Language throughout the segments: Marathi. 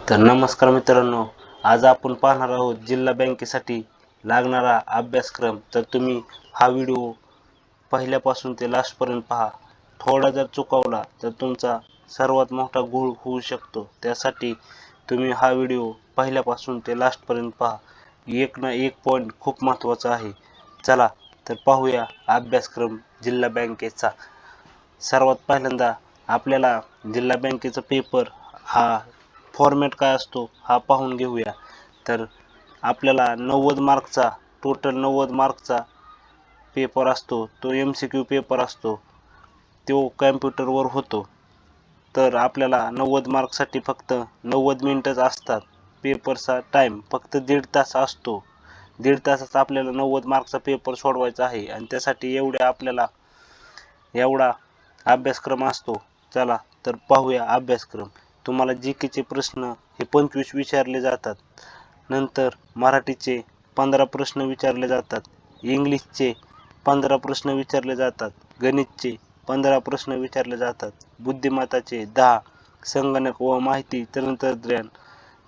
तर नमस्कार मित्रांनो, आज आपण पाहणार आहोत जिल्हा बँकेसाठी लागणारा अभ्यासक्रम. तर तुम्ही हा व्हिडिओ पहिल्यापासून ते लास्टपर्यंत पहा. थोडा जर चुकवला तर तुमचा सर्वात मोठा घोळ होऊ शकतो. त्यासाठी तुम्ही हा व्हिडिओ पहिल्यापासून ते लास्टपर्यंत पहा. एक ना एक पॉईंट खूप महत्त्वाचा आहे. चला तर पाहूया अभ्यासक्रम जिल्हा बँकेचा. सर्वात पहिल्यांदा आपल्याला जिल्हा बँकेचा पेपर हा फॉर्मॅट काय असतो हा पाहून घेऊया. तर आपल्याला 90 मार्कचा टोटल 90 मार्कचा पेपर असतो. तो MCQ पेपर असतो. तो कॅम्प्युटरवर होतो. तर आपल्याला 90 मार्कसाठी फक्त 90 मिनिटच असतात. पेपरचा टाईम फक्त 1.5 तास असतो. 1.5 तासात आपल्याला 90 मार्कचा पेपर सोडवायचा आहे आणि त्यासाठी एवढा अभ्यासक्रम असतो. चला तर पाहूया अभ्यासक्रम. तुम्हाला GKचे प्रश्न हे 25 विचारले जातात. नंतर मराठीचे 15 प्रश्न विचारले जातात. इंग्लिशचे 15 प्रश्न विचारले जातात. गणितचे 15 प्रश्न विचारले जातात. बुद्धिमत्ताचे 10, संगणक व माहिती तंत्रज्ञान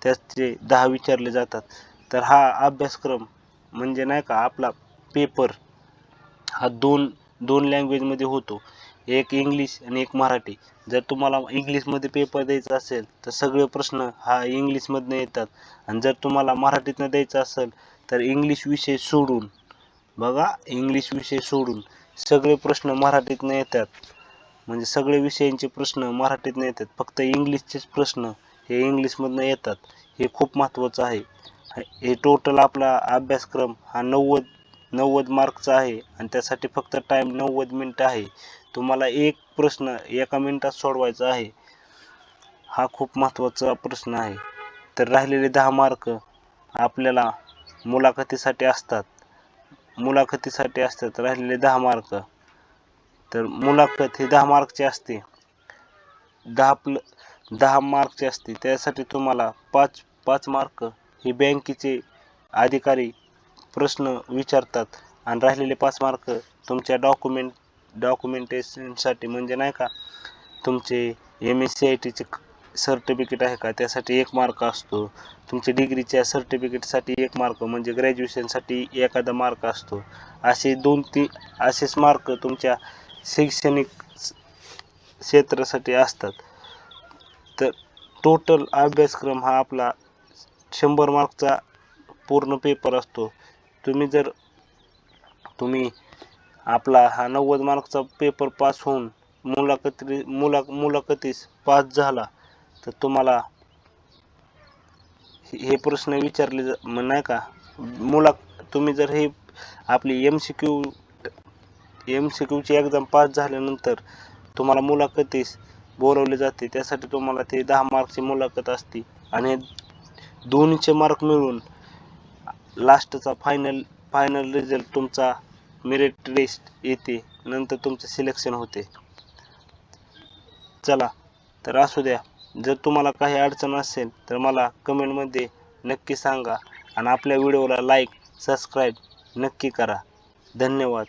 त्याचे 10 विचारले जातात. तर हा अभ्यासक्रम म्हणजे नाही का आपला पेपर हा दोन लँग्वेजमध्ये होतो. एक इंग्लिश आणि एक मराठी. जर तुम्हाला इंग्लिशमध्ये पेपर द्यायचा असेल तर सगळे प्रश्न हा इंग्लिशमधनं येतात आणि जर तुम्हाला मराठीतनं द्यायचा असेल तर इंग्लिश विषय सोडून सगळे प्रश्न मराठीतनं येतात. म्हणजे सगळे विषयांचे प्रश्न मराठीतनं येतात. फक्त इंग्लिशचेच प्रश्न हे इंग्लिशमधनं येतात. हे खूप महत्त्वाचं आहे. हे टोटल आपला अभ्यासक्रम हा 90 मार्कचा आहे आणि त्यासाठी फक्त टाईम 90 मिनिटं आहे. तुम्हाला एक प्रश्न एका मिनिटात सोडवायचा आहे. हा खूप महत्त्वाचा प्रश्न आहे. तर राहिलेले 10 मार्क आपल्याला मुलाखतीसाठी असतात. राहिलेले 10 मार्क. तर मुलाखत ही 10 मार्कची असते. 10 मार्कची असते. त्यासाठी तुम्हाला 5 मार्क हे बँकेचे अधिकारी प्रश्न विचारतात आणि राहिलेले 5 मार्क तुमच्या डॉक्युमेंटेशनसाठी म्हणजे नाही का तुमचे MSCITचे सर्टिफिकेट आहे का त्यासाठी 1 मार्क असतो. तुमच्या डिग्रीच्या सर्टिफिकेटसाठी 1 मार्क म्हणजे ग्रॅज्युएशनसाठी एखादा मार्क असतो. असेच मार्क तुमच्या शैक्षणिक क्षेत्रासाठी असतात. तर टोटल अभ्यासक्रम हा आपला 100 मार्कचा पूर्ण पेपर असतो. तुम्ही आपला हा 90 मार्कचा पेपर पास होऊन मुलाखतीस पास झाला तर तुम्हाला हे प्रश्न विचारले नाही का तुम्ही जर हे आपली MCQची एक्झाम पास झाल्यानंतर तुम्हाला मुलाखतीस बोलवले जाते. त्यासाठी तुम्हाला ते 10 मार्कची मुलाखत असते आणि दोन्हीचे मार्क मिळून लास्टचा फायनल रिझल्ट तुमचा मेरिट लिस्ट येते. नंतर तुमचे सिलेक्शन होते. चला तर असू द्या. जर तुम्हाला काही अडचण असेल तर मला कमेंटमध्ये नक्की सांगा आणि आपल्या व्हिडिओला लाईक, सबस्क्राईब नक्की करा. धन्यवाद.